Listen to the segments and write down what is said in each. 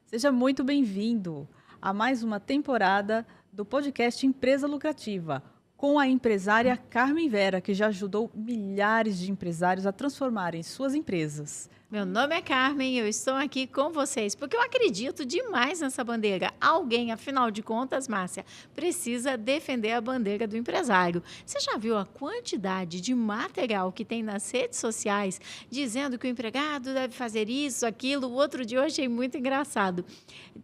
Seja muito bem-vindo a mais uma temporada do podcast Empresa Lucrativa, com a empresária Carmen Vera, que já ajudou milhares de empresários a transformarem suas empresas. Meu nome é Carmen e eu estou aqui com vocês porque eu acredito demais nessa bandeira. Alguém, afinal de contas, Márcia, precisa defender a bandeira do empresário. Você já viu a quantidade de material que tem nas redes sociais dizendo que o empregado deve fazer isso, aquilo? O outro dia eu achei muito engraçado.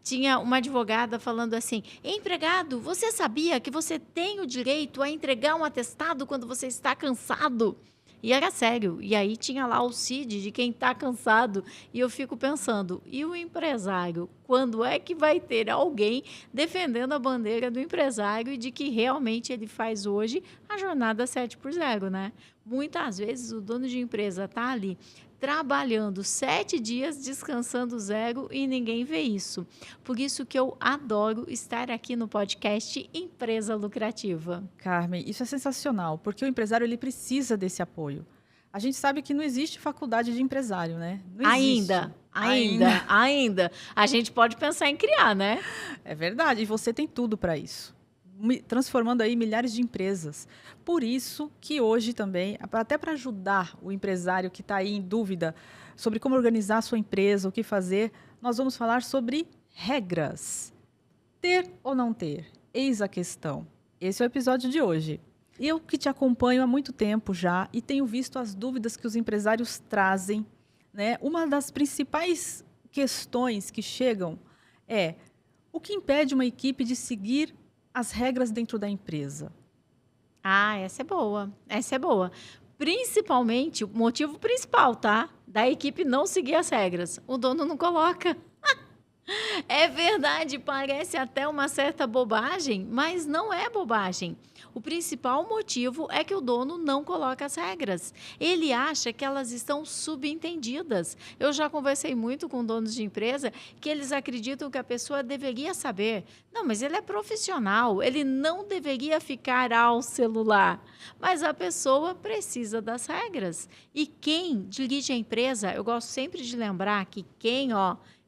Tinha uma advogada falando assim: empregado, você sabia que você tem o direito a entregar um atestado quando você está cansado? E era sério. E aí tinha lá o CID de quem está cansado. E eu fico pensando, e o empresário? Quando é que vai ter alguém defendendo a bandeira do empresário e de que realmente ele faz hoje a jornada 7x0, né? Muitas vezes o dono de empresa está ali trabalhando 7 dias, descansando 0 e ninguém vê isso. Por isso que eu adoro estar aqui no podcast Empresa Lucrativa. Carmen, isso é sensacional, porque o empresário ele precisa desse apoio. A gente sabe que não existe faculdade de empresário, né? Não existe. Ainda. A gente pode pensar em criar, né? É verdade, e você tem tudo para isso. Transformando aí milhares de empresas. Por isso que hoje também, até para ajudar o empresário que está aí em dúvida sobre como organizar a sua empresa, o que fazer, nós vamos falar sobre regras. Ter ou não ter? Eis a questão. Esse é o episódio de hoje. Eu que te acompanho há muito tempo já e tenho visto as dúvidas que os empresários trazem, né? Uma das principais questões que chegam é: o que impede uma equipe de seguir as regras dentro da empresa? Ah, essa é boa. Essa é boa. Principalmente, o motivo principal, tá? Da equipe não seguir as regras. O dono não coloca. É verdade, parece até uma certa bobagem, mas não é bobagem. O principal motivo é que o dono não coloca as regras. Ele acha que elas estão subentendidas. Eu já conversei muito com donos de empresa que eles acreditam que a pessoa deveria saber. Não, mas ele é profissional, ele não deveria ficar ao celular. Mas a pessoa precisa das regras. E quem dirige a empresa, eu gosto sempre de lembrar que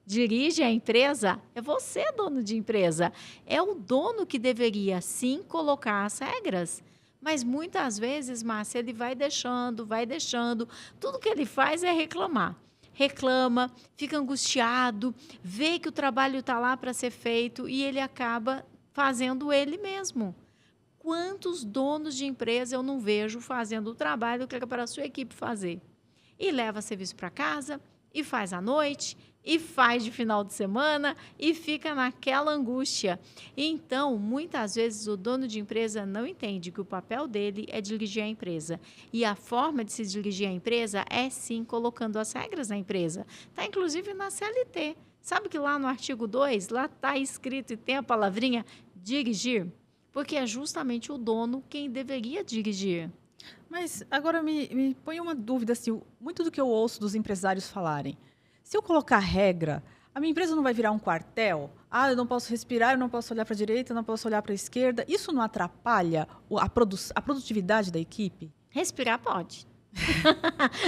dirige a empresa, é você, dono de empresa. É o dono que deveria, sim, colocar as regras. Mas muitas vezes, Márcia, ele vai deixando. Tudo que ele faz é reclamar. Reclama, fica angustiado, vê que o trabalho está lá para ser feito e ele acaba fazendo ele mesmo. Quantos donos de empresa eu não vejo fazendo o trabalho que era para a sua equipe fazer? E leva serviço para casa, e faz à noite, e faz de final de semana, e fica naquela angústia. Então, muitas vezes, o dono de empresa não entende que o papel dele é dirigir a empresa. E a forma de se dirigir a empresa é, sim, colocando as regras na empresa. Está, inclusive, na CLT. Sabe que lá no artigo 2, lá está escrito e tem a palavrinha dirigir? Porque é justamente o dono quem deveria dirigir. Mas agora me põe uma dúvida, assim, muito do que eu ouço dos empresários falarem. Se eu colocar regra, a minha empresa não vai virar um quartel? Ah, eu não posso respirar, eu não posso olhar para a direita, eu não posso olhar para a esquerda. Isso não atrapalha a produtividade da equipe? Respirar pode.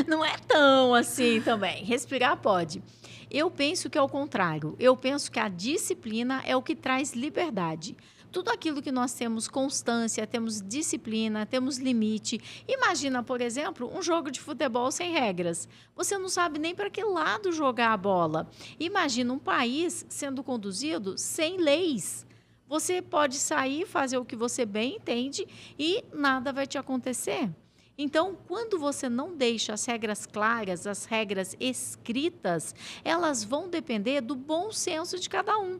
Não é tão assim também. Respirar pode. Eu penso que é o contrário. Eu penso que a disciplina é o que traz liberdade. Tudo aquilo que nós temos constância, temos disciplina, temos limite. Imagina, por exemplo, um jogo de futebol sem regras. Você não sabe nem para que lado jogar a bola. Imagina um país sendo conduzido sem leis. Você pode sair, fazer o que você bem entende e nada vai te acontecer. Então, quando você não deixa as regras claras, as regras escritas, elas vão depender do bom senso de cada um.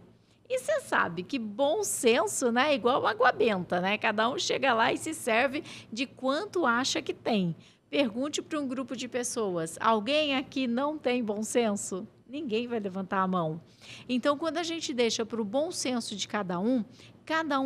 E você sabe que bom senso, né, é igual água benta, né? Cada um chega lá e se serve de quanto acha que tem. Pergunte para um grupo de pessoas: alguém aqui não tem bom senso? Ninguém vai levantar a mão. Então, quando a gente deixa para o bom senso de cada um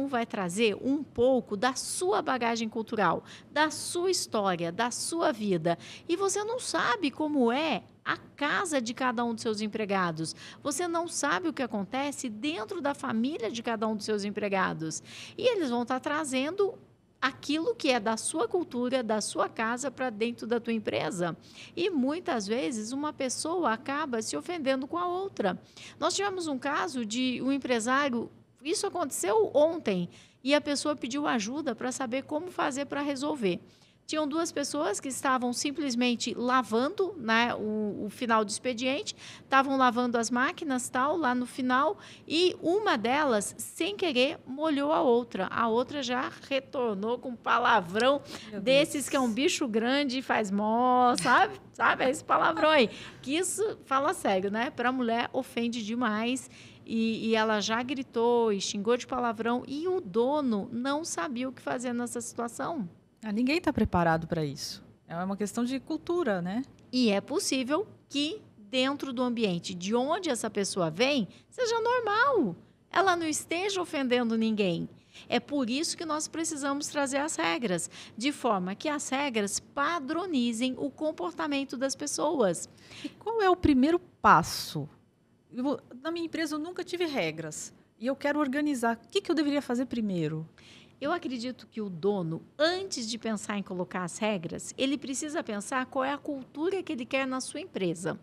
vai trazer um pouco da sua bagagem cultural, da sua história, da sua vida. E você não sabe como é a casa de cada um dos seus empregados. Você não sabe o que acontece dentro da família de cada um dos seus empregados. E eles vão estar trazendo aquilo que é da sua cultura, da sua casa para dentro da tua empresa. E muitas vezes uma pessoa acaba se ofendendo com a outra. Nós tivemos um caso de um empresário, isso aconteceu ontem, e a pessoa pediu ajuda para saber como fazer para resolver. Tinham duas pessoas que estavam simplesmente lavando, né, o final do expediente, estavam lavando as máquinas, tal, lá no final, e uma delas, sem querer, molhou a outra já retornou com um palavrão desses que é um bicho grande e faz mó, sabe? Sabe? É esse palavrão aí. Que isso, fala sério, né? Para a mulher, ofende demais. E ela já gritou e xingou de palavrão, e o dono não sabia o que fazer nessa situação. Ninguém está preparado para isso. É uma questão de cultura, né? E é possível que dentro do ambiente de onde essa pessoa vem, seja normal. Ela não esteja ofendendo ninguém. É por isso que nós precisamos trazer as regras, de forma que as regras padronizem o comportamento das pessoas. E qual é o primeiro passo? Na minha empresa eu nunca tive regras e eu quero organizar. O que eu deveria fazer primeiro? Eu acredito que o dono, antes de pensar em colocar as regras, ele precisa pensar qual é a cultura que ele quer na sua empresa.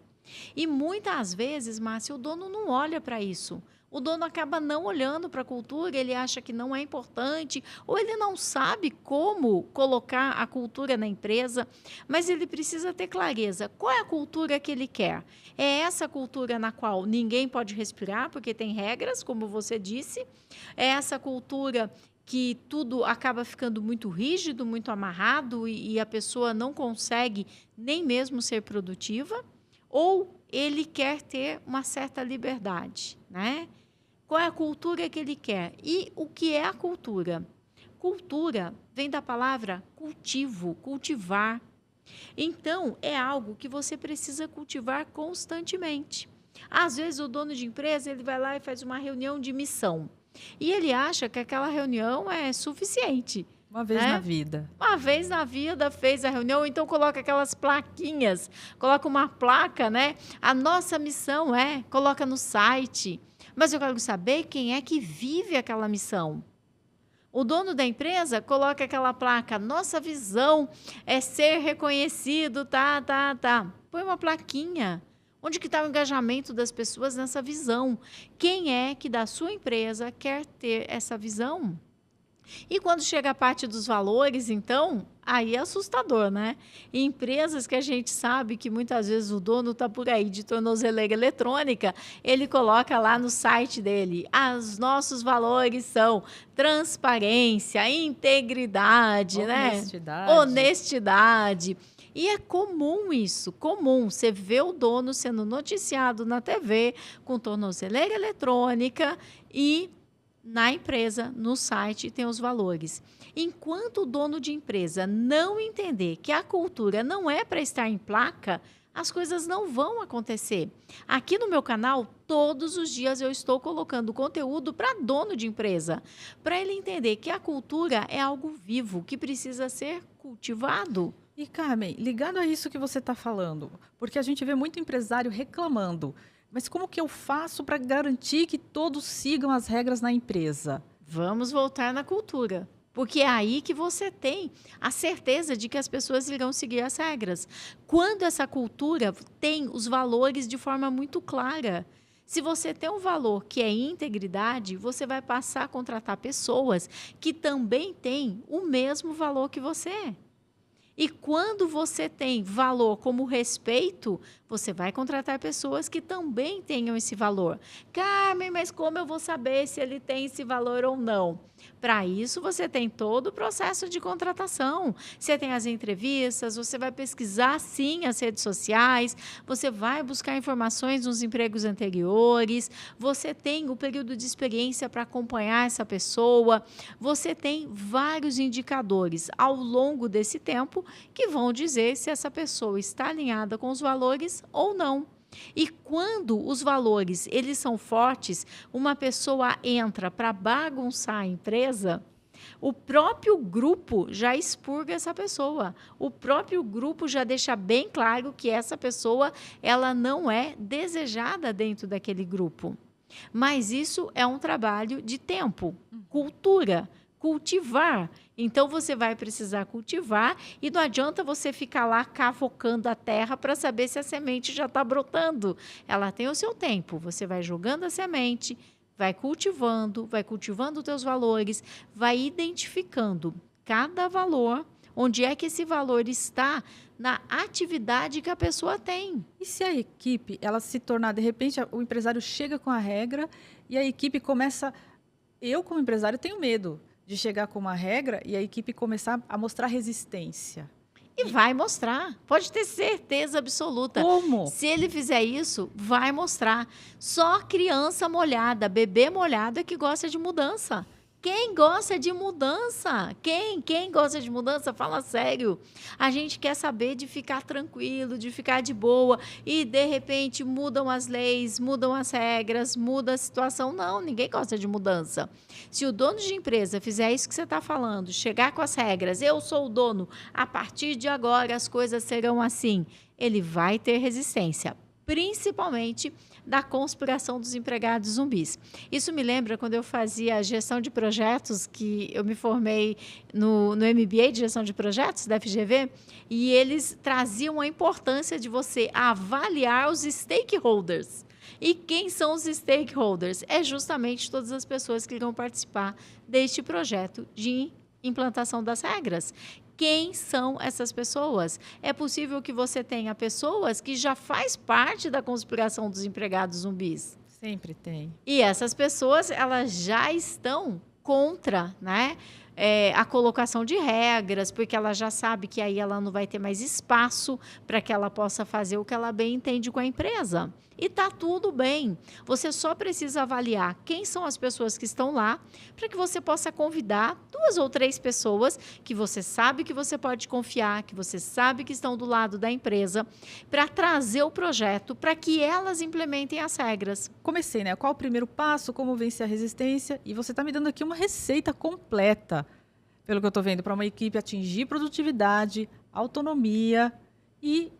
E muitas vezes, Márcia, o dono não olha para isso. O dono acaba não olhando para a cultura, ele acha que não é importante, ou ele não sabe como colocar a cultura na empresa, mas ele precisa ter clareza. Qual é a cultura que ele quer? É essa cultura na qual ninguém pode respirar, porque tem regras, como você disse? É essa cultura que tudo acaba ficando muito rígido, muito amarrado e a pessoa não consegue nem mesmo ser produtiva? Ou ele quer ter uma certa liberdade, né? Qual é a cultura que ele quer? E o que é a cultura? Cultura vem da palavra cultivo, cultivar. Então, é algo que você precisa cultivar constantemente. Às vezes, o dono de empresa ele vai lá e faz uma reunião de missão. E ele acha que aquela reunião é suficiente. Uma vez na vida. Uma vez na vida fez a reunião, então coloca aquelas plaquinhas, coloca uma placa, né? A nossa missão coloca no site. Mas eu quero saber quem é que vive aquela missão. O dono da empresa coloca aquela placa, nossa visão é ser reconhecido, tá. Põe uma plaquinha. Onde que está o engajamento das pessoas nessa visão? Quem é que da sua empresa quer ter essa visão? E quando chega a parte dos valores, então, aí é assustador, né? Em empresas que a gente sabe que muitas vezes o dono está por aí de tornozeleira eletrônica, ele coloca lá no site dele, os nossos valores são transparência, integridade, honestidade. né? Honestidade. E é comum isso, comum. Você vê o dono sendo noticiado na TV com tornozeleira eletrônica e na empresa, no site, tem os valores. Enquanto o dono de empresa não entender que a cultura não é para estar em placa, as coisas não vão acontecer. Aqui no meu canal, todos os dias eu estou colocando conteúdo para dono de empresa, para ele entender que a cultura é algo vivo, que precisa ser cultivado. E, Carmen, ligado a isso que você está falando, porque a gente vê muito empresário reclamando, mas como que eu faço para garantir que todos sigam as regras na empresa? Vamos voltar na cultura, porque é aí que você tem a certeza de que as pessoas irão seguir as regras. Quando essa cultura tem os valores de forma muito clara. Se você tem um valor que é integridade, você vai passar a contratar pessoas que também têm o mesmo valor que você. E quando você tem valor como respeito, você vai contratar pessoas que também tenham esse valor. Carmen, mas como eu vou saber se ele tem esse valor ou não? Para isso, você tem todo o processo de contratação. Você tem as entrevistas, você vai pesquisar, sim, as redes sociais, você vai buscar informações nos empregos anteriores, você tem o período de experiência para acompanhar essa pessoa, você tem vários indicadores ao longo desse tempo que vão dizer se essa pessoa está alinhada com os valores ou não. E quando os valores eles são fortes, uma pessoa entra para bagunçar a empresa, o próprio grupo já expurga essa pessoa. O próprio grupo já deixa bem claro que essa pessoa ela não é desejada dentro daquele grupo. Mas isso é um trabalho de tempo, cultura. cultivar. Então, você vai precisar cultivar e não adianta você ficar lá cavocando a terra para saber se a semente já está brotando. Ela tem o seu tempo. Você vai jogando a semente, vai cultivando os teus valores, vai identificando cada valor, onde é que esse valor está na atividade que a pessoa tem. E se a equipe, ela se tornar, de repente, o empresário chega com a regra e a equipe começa... Eu, como empresário, tenho medo de chegar com uma regra e a equipe começar a mostrar resistência. E vai mostrar, pode ter certeza absoluta. Como? Se ele fizer isso, vai mostrar. Só criança molhada, bebê molhado é que gosta de mudança. Quem gosta de mudança? Quem gosta de mudança? Fala sério. A gente quer saber de ficar tranquilo, de ficar de boa e, de repente, mudam as leis, mudam as regras, muda a situação. Não, ninguém gosta de mudança. Se o dono de empresa fizer isso que você está falando, chegar com as regras, eu sou o dono, a partir de agora as coisas serão assim, ele vai ter resistência, principalmente da conspiração dos empregados zumbis. Isso me lembra quando eu fazia gestão de projetos, que eu me formei no MBA de gestão de projetos da FGV, e eles traziam a importância de você avaliar os stakeholders. E quem são os stakeholders? É justamente todas as pessoas que irão participar deste projeto de implantação das regras. Quem são essas pessoas? É possível que você tenha pessoas que já faz parte da conspiração dos empregados zumbis. Sempre tem. E essas pessoas, elas já estão contra, né? A colocação de regras, porque ela já sabe que aí ela não vai ter mais espaço para que ela possa fazer o que ela bem entende com a empresa. E está tudo bem. Você só precisa avaliar quem são as pessoas que estão lá, para que você possa convidar 2 ou 3 pessoas que você sabe que você pode confiar, que você sabe que estão do lado da empresa, para trazer o projeto, para que elas implementem as regras. Comecei, né? Qual o primeiro passo, como vencer a resistência? E você está me dando aqui uma receita completa, pelo que eu estou vendo, para uma equipe atingir produtividade, autonomia e,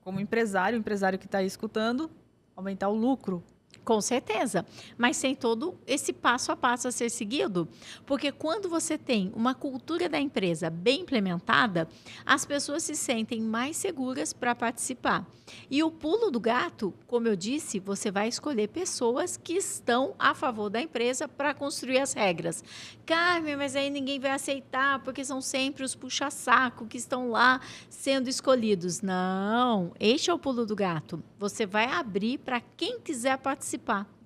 como empresário, o empresário que está aí escutando, aumentar o lucro. Com certeza, mas sem todo esse passo a passo a ser seguido, porque quando você tem uma cultura da empresa bem implementada, as pessoas se sentem mais seguras para participar. E o pulo do gato, como eu disse, você vai escolher pessoas que estão a favor da empresa para construir as regras. Carmen, mas aí ninguém vai aceitar, porque são sempre os puxa-saco que estão lá sendo escolhidos. Não, este é o pulo do gato. Você vai abrir para quem quiser participar.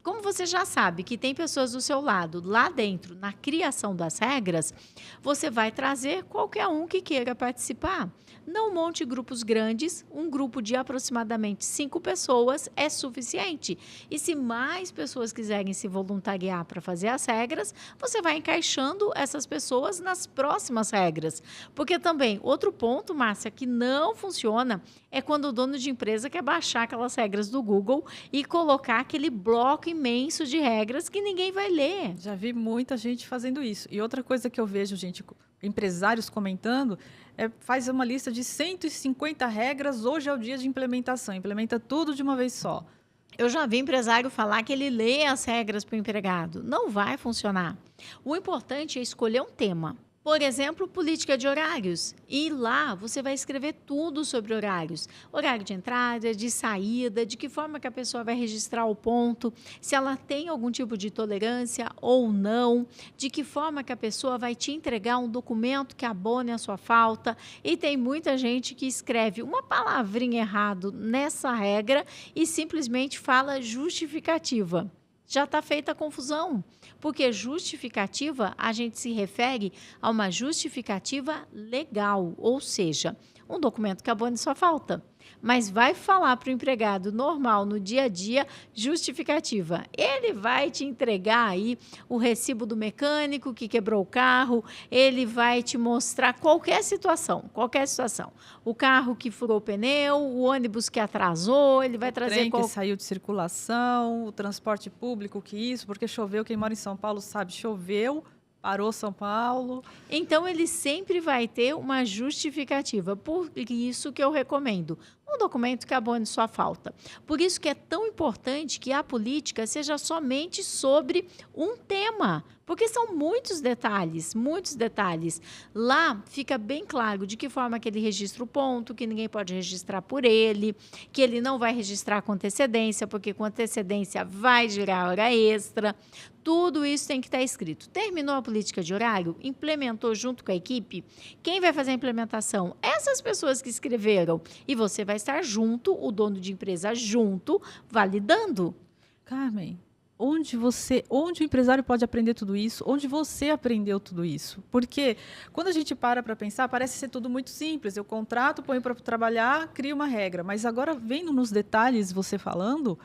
Como você já sabe que tem pessoas do seu lado, lá dentro, na criação das regras, você vai trazer qualquer um que queira participar. Não monte grupos grandes, um grupo de aproximadamente 5 pessoas é suficiente. E se mais pessoas quiserem se voluntariar para fazer as regras, você vai encaixando essas pessoas nas próximas regras. Porque também, outro ponto, Márcia, que não funciona é quando o dono de empresa quer baixar aquelas regras do Google e colocar aquele bloco imenso de regras que ninguém vai ler. Já vi muita gente fazendo isso. E outra coisa que eu vejo, gente, empresários comentando, faz uma lista de 150 regras, hoje é o dia de implementação, implementa tudo de uma vez só. Eu já vi empresário falar que ele lê as regras para o empregado. Não vai funcionar. O importante é escolher um tema. Por exemplo, política de horários. E lá você vai escrever tudo sobre horários. Horário de entrada, de saída, de que forma que a pessoa vai registrar o ponto, se ela tem algum tipo de tolerância ou não, de que forma que a pessoa vai te entregar um documento que abone a sua falta. E tem muita gente que escreve uma palavrinha errado nessa regra e simplesmente fala justificativa. Já está feita a confusão, porque justificativa, a gente se refere a uma justificativa legal, ou seja, um documento que abone sua falta. Mas vai falar para o empregado normal, no dia a dia, justificativa. Ele vai te entregar aí o recibo do mecânico que quebrou o carro, ele vai te mostrar qualquer situação. O carro que furou o pneu, o ônibus que atrasou, ele vai trazer... O trem que saiu de circulação, o transporte público que isso, porque choveu, quem mora em São Paulo sabe, choveu... Parou São Paulo. Então, ele sempre vai ter uma justificativa. Por isso que eu recomendo, um documento que abone sua falta. Por isso que é tão importante que a política seja somente sobre um tema, porque são muitos detalhes, muitos detalhes. Lá fica bem claro de que forma que ele registra o ponto, que ninguém pode registrar por ele, que ele não vai registrar com antecedência, porque com antecedência vai gerar hora extra. Tudo isso tem que estar escrito. Terminou a política de horário? Implementou junto com a equipe? Quem vai fazer a implementação? Essas pessoas que escreveram. E você vai estar junto, o dono de empresa junto, validando. Carmen, onde o empresário pode aprender tudo isso? Onde você aprendeu tudo isso? Porque quando a gente para pensar, parece ser tudo muito simples. Eu contrato, ponho para trabalhar, crio uma regra. Mas agora, vendo nos detalhes, você falando,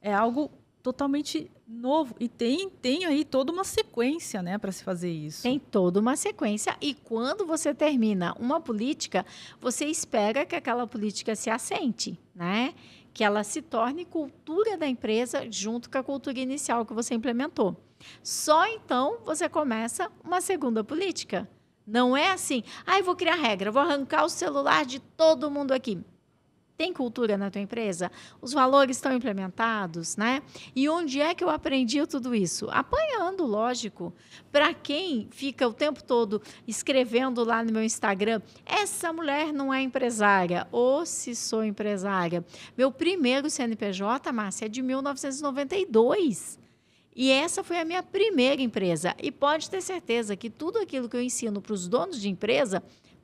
é algo totalmente novo. E tem aí toda uma sequência, né, para se fazer isso. Tem toda uma sequência. E quando você termina uma política, você espera que aquela política se assente, né? Que ela se torne cultura da empresa junto com a cultura inicial que você implementou. Só então você começa uma segunda política. Não é assim, eu vou criar regra, vou arrancar o celular de todo mundo aqui. Tem cultura na tua empresa? Os valores estão implementados, né? E onde é que eu aprendi tudo isso? Apanhando, lógico. Para quem fica o tempo todo escrevendo lá no meu Instagram, essa mulher não é empresária. Ou se sou empresária. Meu primeiro CNPJ, Márcia, é de 1992. E essa foi a minha primeira empresa. E pode ter certeza que tudo aquilo que eu ensino para os donos de empresa,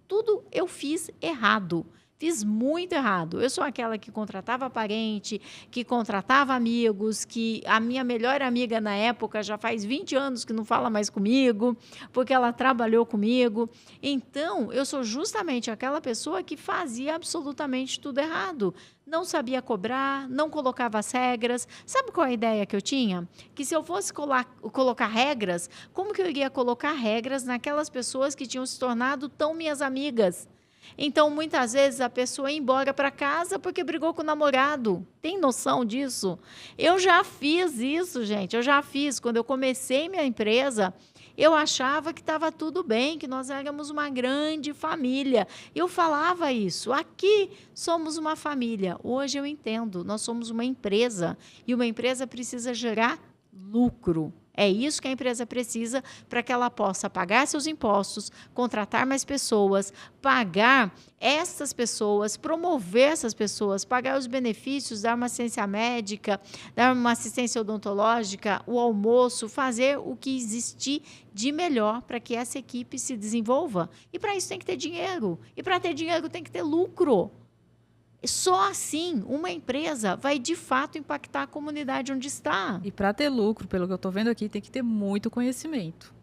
tudo eu fiz errado. Fiz muito errado. Eu sou aquela que contratava parente, que contratava amigos, que a minha melhor amiga na época já faz 20 anos que não fala mais comigo, porque ela trabalhou comigo. Então, eu sou justamente aquela pessoa que fazia absolutamente tudo errado. Não sabia cobrar, não colocava as regras. Sabe qual é a ideia que eu tinha? Que se eu fosse colocar regras, como que eu iria colocar regras naquelas pessoas que tinham se tornado tão minhas amigas? Então, muitas vezes, a pessoa ia embora para casa porque brigou com o namorado. Tem noção disso? Eu já fiz isso, gente. Eu já fiz. Quando eu comecei minha empresa, eu achava que estava tudo bem, que nós éramos uma grande família. Eu falava isso. Aqui somos uma família. Hoje eu entendo. Nós somos uma empresa. E uma empresa precisa gerar lucro. É isso que a empresa precisa para que ela possa pagar seus impostos, contratar mais pessoas, pagar essas pessoas, promover essas pessoas, pagar os benefícios, dar uma assistência médica, dar uma assistência odontológica, o almoço, fazer o que existir de melhor para que essa equipe se desenvolva. E para isso tem que ter dinheiro. E para ter dinheiro tem que ter lucro. Só assim uma empresa vai, de fato, impactar a comunidade onde está. E para ter lucro, pelo que eu estou vendo aqui, tem que ter muito conhecimento.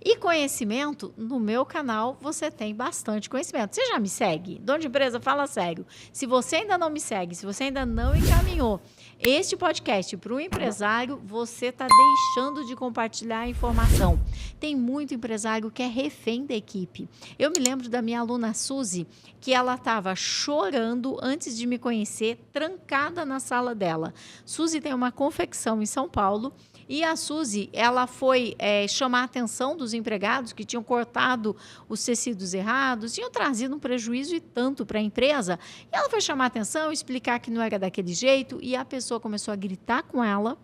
E conhecimento, no meu canal, você tem bastante conhecimento. Você já me segue? Dono de empresa, fala sério. Se você ainda não me segue, se você ainda não encaminhou este podcast para o empresário, você está deixando de compartilhar a informação. Tem muito empresário que é refém da equipe. Eu me lembro da minha aluna Suzy, que ela estava chorando antes de me conhecer, trancada na sala dela. Suzy tem uma confecção em São Paulo. E a Suzy, ela foi chamar a atenção dos empregados que tinham cortado os tecidos errados, tinham trazido um prejuízo e tanto para a empresa. E ela foi chamar a atenção, explicar que não era daquele jeito, e a pessoa começou a gritar com ela.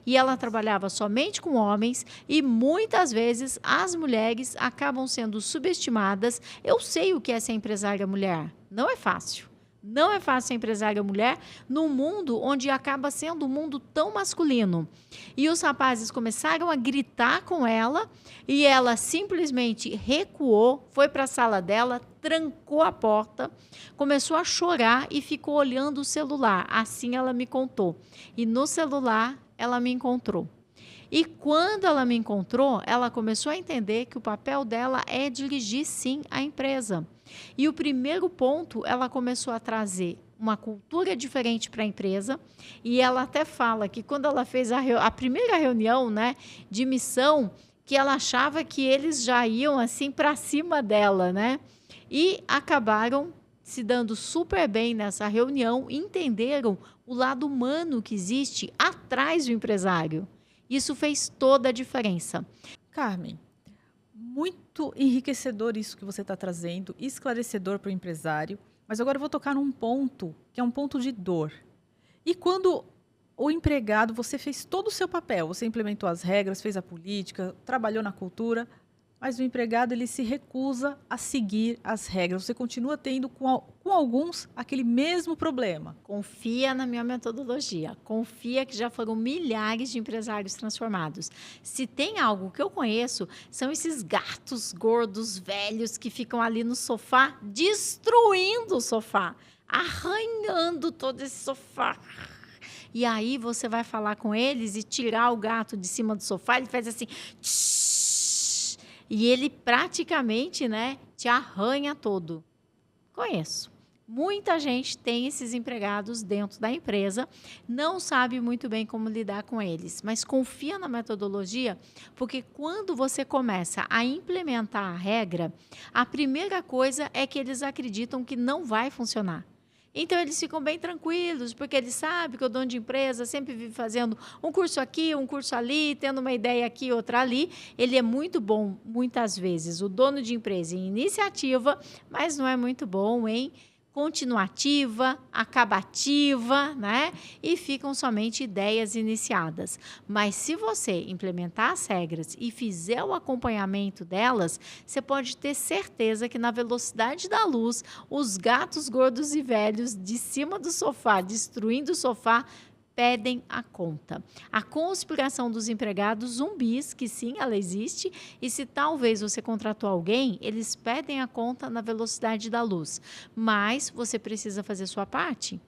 E ela trabalhava somente com homens e muitas vezes as mulheres acabam sendo subestimadas. Eu sei o que é ser empresária mulher. Não é fácil. Não é fácil ser empresária mulher num mundo onde acaba sendo um mundo tão masculino. E os rapazes começaram a gritar com ela e ela simplesmente recuou, foi para a sala dela, trancou a porta, começou a chorar e ficou olhando o celular. Assim ela me contou. E no celular ela me encontrou. E quando ela me encontrou, ela começou a entender que o papel dela é dirigir, sim, a empresa. E o primeiro ponto, ela começou a trazer uma cultura diferente para a empresa. E ela até fala que quando ela fez a primeira reunião, né, de missão, que ela achava que eles já iam assim para cima dela, né? E acabaram se dando super bem nessa reunião, entenderam o lado humano que existe atrás do empresário. Isso fez toda a diferença. Carmen, muito enriquecedor isso que você está trazendo, esclarecedor para o empresário. Mas agora eu vou tocar num ponto que é um ponto de dor. E quando o empregado, você fez todo o seu papel, você implementou as regras, fez a política, trabalhou na cultura, mas o empregado ele se recusa a seguir as regras. Você continua tendo com alguns aquele mesmo problema. Confia na minha metodologia. Confia que já foram milhares de empresários transformados. Se tem algo que eu conheço, são esses gatos gordos, velhos, que ficam ali no sofá, destruindo o sofá, arranhando todo esse sofá. E aí você vai falar com eles e tirar o gato de cima do sofá, ele faz assim... Tsh, e ele praticamente, né, te arranha todo. Conheço. Muita gente tem esses empregados dentro da empresa, não sabe muito bem como lidar com eles, mas confia na metodologia, porque quando você começa a implementar a regra, a primeira coisa é que eles acreditam que não vai funcionar. Então, eles ficam bem tranquilos, porque eles sabem que o dono de empresa sempre vive fazendo um curso aqui, um curso ali, tendo uma ideia aqui, outra ali. Ele é muito bom, muitas vezes, o dono de empresa em iniciativa, mas não é muito bom em continuativa, acabativa, né? E ficam somente ideias iniciadas. Mas se você implementar as regras e fizer o acompanhamento delas, você pode ter certeza que na velocidade da luz, os gatos gordos e velhos de cima do sofá, destruindo o sofá, pedem a conta. A conspiração dos empregados zumbis, que sim, ela existe, e se talvez você contratou alguém, eles pedem a conta na velocidade da luz. Mas você precisa fazer sua parte.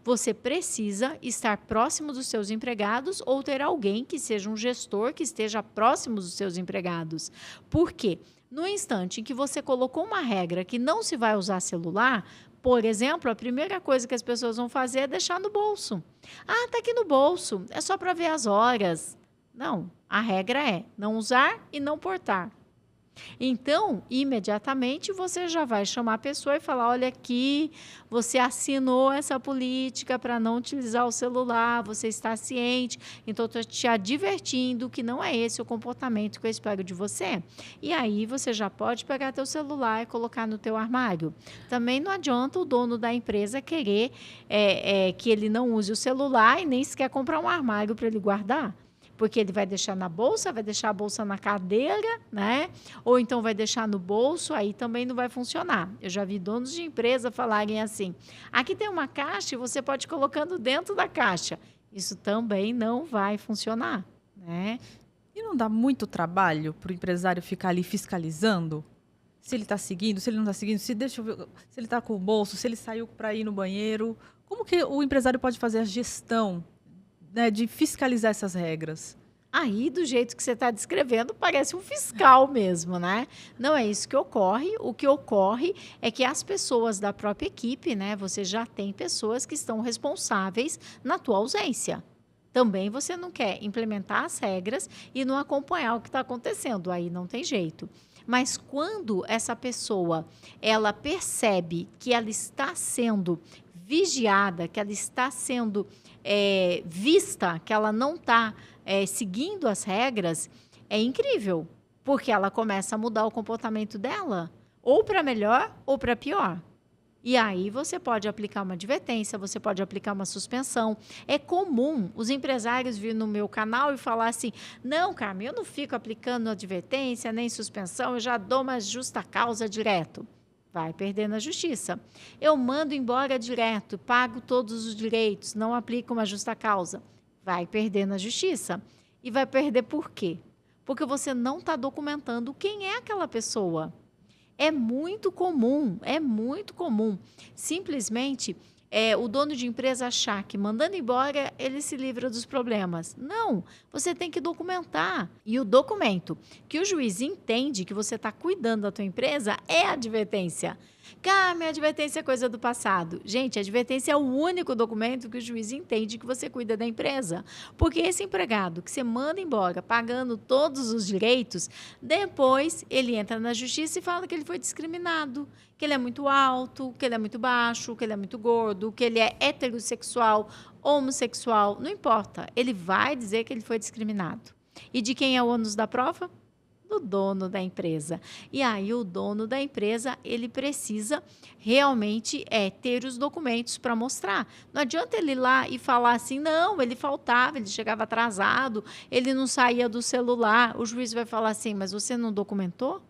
Você precisa estar próximo dos seus empregados ou ter alguém que seja um gestor que esteja próximo dos seus empregados. Por quê? No instante em que você colocou uma regra que não se vai usar celular, por exemplo, a primeira coisa que as pessoas vão fazer é deixar no bolso. Ah, está aqui no bolso, é só para ver as horas. Não, a regra é não usar e não portar. Então, imediatamente, você já vai chamar a pessoa e falar, olha aqui, você assinou essa política para não utilizar o celular, você está ciente, então estou te advertindo que não é esse o comportamento que eu espero de você. E aí, você já pode pegar teu celular e colocar no teu armário. Também não adianta o dono da empresa querer que ele não use o celular e nem sequer comprar um armário para ele guardar. Porque ele vai deixar na bolsa, vai deixar a bolsa na cadeira, né? Ou então vai deixar no bolso, aí também não vai funcionar. Eu já vi donos de empresa falarem assim, aqui tem uma caixa e você pode ir colocando dentro da caixa. Isso também não vai funcionar, né? E não dá muito trabalho para o empresário ficar ali fiscalizando? Se ele está seguindo, se ele não está seguindo, se ele está com o bolso, se ele saiu para ir no banheiro. Como que o empresário pode fazer a gestão, né, de fiscalizar essas regras? Aí, do jeito que você está descrevendo, parece um fiscal mesmo, né? Não é isso que ocorre. O que ocorre é que as pessoas da própria equipe, né? Você já tem pessoas que estão responsáveis na tua ausência. Também você não quer implementar as regras e não acompanhar o que está acontecendo. Aí não tem jeito. Mas quando essa pessoa, ela percebe que ela está sendo vigiada, que ela está sendo vista, que ela não está seguindo as regras, é incrível, porque ela começa a mudar o comportamento dela, ou para melhor ou para pior. E aí você pode aplicar uma advertência, você pode aplicar uma suspensão. É comum os empresários virem no meu canal e falar assim, não, Carmen, eu não fico aplicando advertência nem suspensão, eu já dou uma justa causa direto. Vai perder na justiça. Eu mando embora direto, pago todos os direitos, não aplico uma justa causa. Vai perder na justiça. E vai perder por quê? Porque você não está documentando quem é aquela pessoa. É muito comum, simplesmente o dono de empresa achar que mandando embora ele se livra dos problemas. Não, você tem que documentar. E o documento que o juiz entende que você está cuidando da tua empresa é a advertência. Carmen, a advertência é coisa do passado. Gente, a advertência é o único documento que o juiz entende que você cuida da empresa. Porque esse empregado que você manda embora pagando todos os direitos, depois ele entra na justiça e fala que ele foi discriminado, que ele é muito alto, que ele é muito baixo, que ele é muito gordo, que ele é heterossexual, homossexual, não importa. Ele vai dizer que ele foi discriminado. E de quem é o ônus da prova? do dono da empresa. E aí o dono da empresa, ele precisa realmente ter os documentos para mostrar. Não adianta ele ir lá e falar assim, não, ele faltava, ele chegava atrasado, ele não saía do celular. O juiz vai falar assim, mas você não documentou?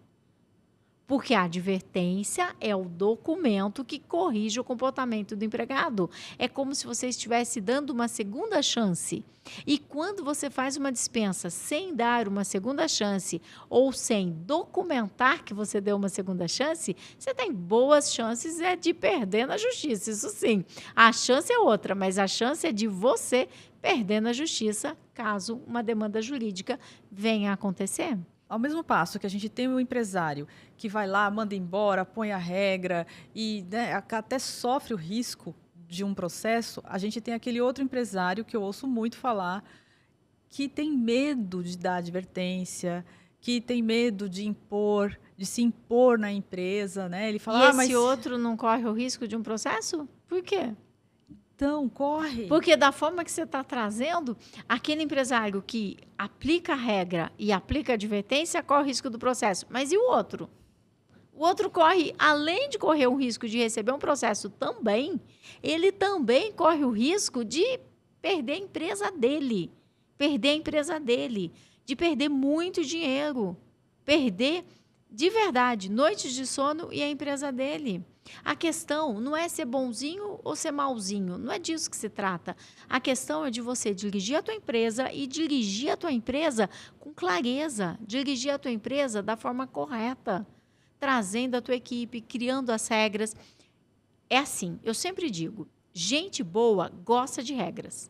Porque a advertência é o documento que corrige o comportamento do empregado. É como se você estivesse dando uma segunda chance. E quando você faz uma dispensa sem dar uma segunda chance ou sem documentar que você deu uma segunda chance, você tem boas chances de perder na justiça. Isso sim. A chance é outra, mas a chance é de você perder na justiça caso uma demanda jurídica venha a acontecer. Ao mesmo passo que a gente tem um empresário que vai lá, manda embora, põe a regra e, né, até sofre o risco de um processo, a gente tem aquele outro empresário que eu ouço muito falar que tem medo de dar advertência, que tem medo de se impor na empresa, né? Ele fala, e esse outro não corre o risco de um processo? Por quê? Então, corre. Porque da forma que você está trazendo, aquele empresário que aplica a regra e aplica a advertência, corre o risco do processo. Mas e o outro? O outro corre, além de correr o risco de receber um processo também, ele também corre o risco de perder a empresa dele. De perder muito dinheiro. Perder, de verdade, noites de sono e a empresa dele. A questão não é ser bonzinho ou ser malzinho, não é disso que se trata. A questão é de você dirigir a tua empresa e dirigir a tua empresa com clareza, dirigir a tua empresa da forma correta, trazendo a tua equipe, criando as regras. É assim, eu sempre digo, gente boa gosta de regras.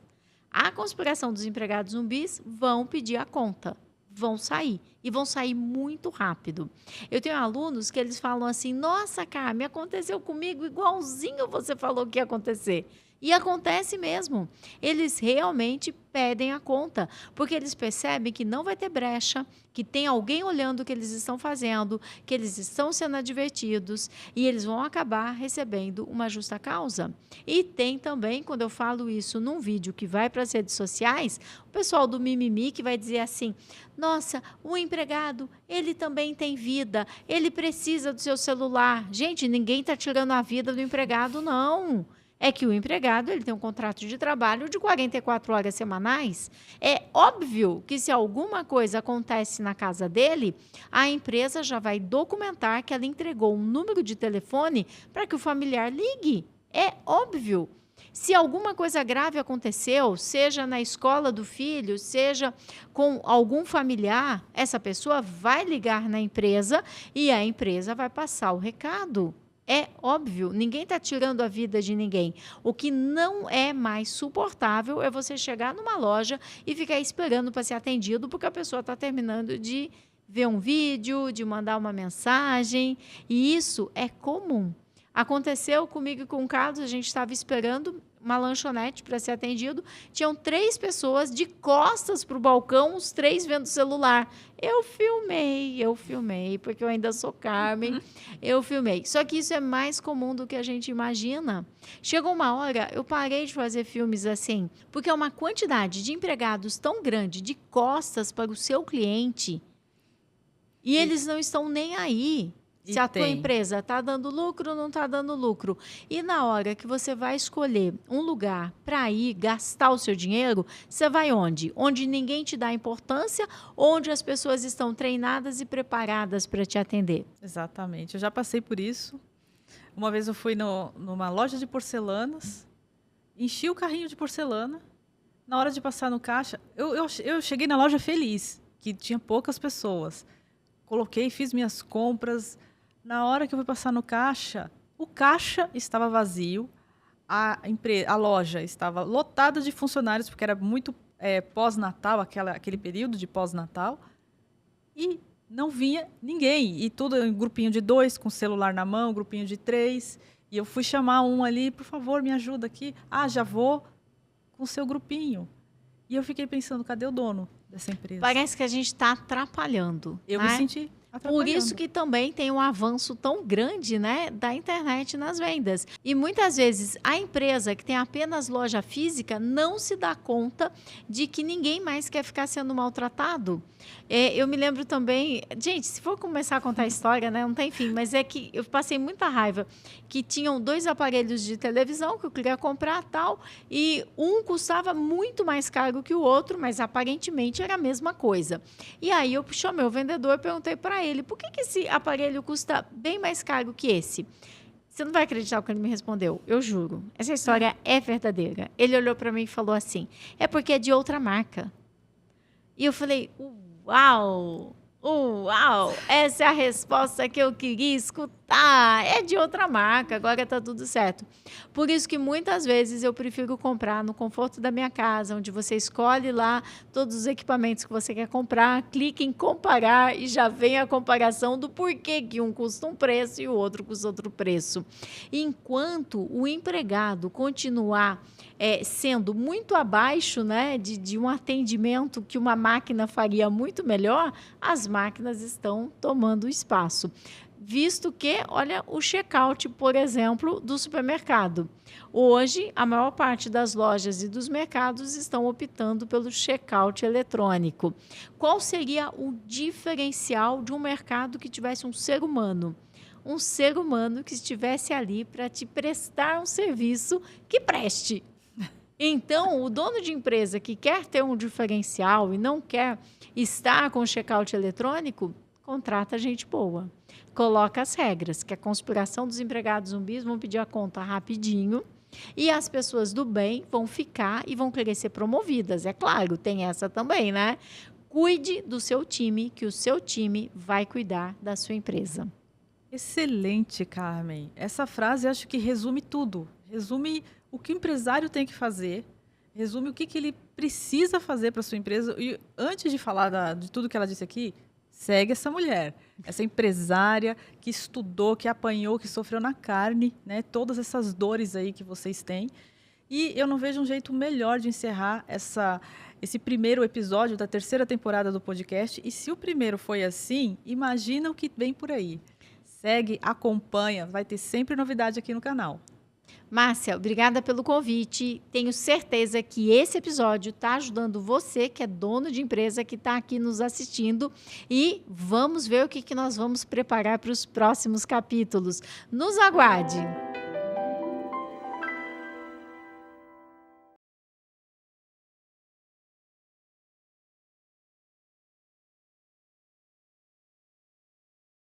A conspiração dos empregados zumbis vão pedir a conta. Vão sair. E vão sair muito rápido. Eu tenho alunos que eles falam assim, nossa, Carmen, aconteceu comigo igualzinho você falou que ia acontecer. E acontece mesmo. Eles realmente pedem a conta, porque eles percebem que não vai ter brecha, que tem alguém olhando o que eles estão fazendo, que eles estão sendo advertidos e eles vão acabar recebendo uma justa causa. E tem também, quando eu falo isso num vídeo que vai para as redes sociais, o pessoal do mimimi que vai dizer assim, nossa, o empregado, ele também tem vida, ele precisa do seu celular. Gente, ninguém está tirando a vida do empregado, não. É que o empregado ele tem um contrato de trabalho de 44 horas semanais. É óbvio que se alguma coisa acontece na casa dele, a empresa já vai documentar que ela entregou um número de telefone para que o familiar ligue. É óbvio. Se alguma coisa grave aconteceu, seja na escola do filho, seja com algum familiar, essa pessoa vai ligar na empresa e a empresa vai passar o recado. É óbvio, ninguém está tirando a vida de ninguém. O que não é mais suportável é você chegar numa loja e ficar esperando para ser atendido porque a pessoa está terminando de ver um vídeo, de mandar uma mensagem. E isso é comum. Aconteceu comigo e com o Carlos, a gente estava esperando uma lanchonete para ser atendido. Tinham 3 pessoas de costas para o balcão, os 3 vendo o celular. Eu filmei, porque eu ainda sou Carmen, eu filmei. Só que isso é mais comum do que a gente imagina. Chegou uma hora, eu parei de fazer filmes assim, porque é uma quantidade de empregados tão grande de costas para o seu cliente e eles não estão nem aí. Se a tua empresa está dando lucro ou não está dando lucro. E na hora que você vai escolher um lugar para ir gastar o seu dinheiro, você vai onde? Onde ninguém te dá importância, onde as pessoas estão treinadas e preparadas para te atender. Exatamente. Eu já passei por isso. Uma vez eu fui numa loja de porcelanas, enchi o carrinho de porcelana. Na hora de passar no caixa, eu cheguei na loja feliz, que tinha poucas pessoas. Coloquei, fiz minhas compras. Na hora que eu fui passar no caixa, o caixa estava vazio, a loja estava lotada de funcionários, porque era muito pós-natal, aquele período de pós-natal, e não vinha ninguém. E tudo em grupinho de 2, com o celular na mão, grupinho de 3. E eu fui chamar um ali, por favor, me ajuda aqui. Ah, já vou com o seu grupinho. E eu fiquei pensando, cadê o dono dessa empresa? Parece que a gente está atrapalhando. Eu me senti. Por isso Atrapalhando. que também tem um avanço tão grande, né, da internet nas vendas. E muitas vezes a empresa que tem apenas loja física não se dá conta de que ninguém mais quer ficar sendo maltratado. Eu me lembro também, gente, se for começar a contar a história, né, não tem fim, mas é que eu passei muita raiva, que tinham 2 aparelhos de televisão que eu queria comprar tal, e um custava muito mais caro que o outro, mas aparentemente era a mesma coisa. E aí eu chamei o vendedor e perguntei para ele, por que esse aparelho custa bem mais caro que esse? Você não vai acreditar o que ele me respondeu, eu juro. Essa história é verdadeira. Ele olhou para mim e falou assim, é porque é de outra marca. E eu falei, uau, uau, essa é a resposta que eu queria escutar. É de outra marca, agora está tudo certo. Por isso que muitas vezes eu prefiro comprar no conforto da minha casa, onde você escolhe lá todos os equipamentos que você quer comprar, clica em comparar e já vem a comparação do porquê que um custa um preço e o outro custa outro preço. Enquanto o empregado continuar sendo muito abaixo, né, de um atendimento que uma máquina faria muito melhor, as máquinas estão tomando espaço. Visto que, olha, o check-out, por exemplo, do supermercado. Hoje, a maior parte das lojas e dos mercados estão optando pelo check-out eletrônico. Qual seria o diferencial de um mercado que tivesse um ser humano? Um ser humano que estivesse ali para te prestar um serviço que preste. Então, o dono de empresa que quer ter um diferencial e não quer estar com o check-out eletrônico, contrata gente boa. Coloca as regras, que a conspiração dos empregados zumbis vão pedir a conta rapidinho e as pessoas do bem vão ficar e vão querer ser promovidas. É claro, tem essa também, né? Cuide do seu time, que o seu time vai cuidar da sua empresa. Excelente, Carmen. Essa frase acho que resume tudo. Resume o que o empresário tem que fazer, resume o que ele precisa fazer para sua empresa. E antes de falar de tudo que ela disse aqui, segue essa mulher, essa empresária que estudou, que apanhou, que sofreu na carne, né, todas essas dores aí que vocês têm. E eu não vejo um jeito melhor de encerrar esse primeiro episódio da 3ª temporada do podcast. E se o primeiro foi assim, imagina o que vem por aí. Segue, acompanha, vai ter sempre novidade aqui no canal. Márcia, obrigada pelo convite. Tenho certeza que esse episódio está ajudando você, que é dono de empresa, que está aqui nos assistindo. E vamos ver o que nós vamos preparar para os próximos capítulos. Nos aguarde!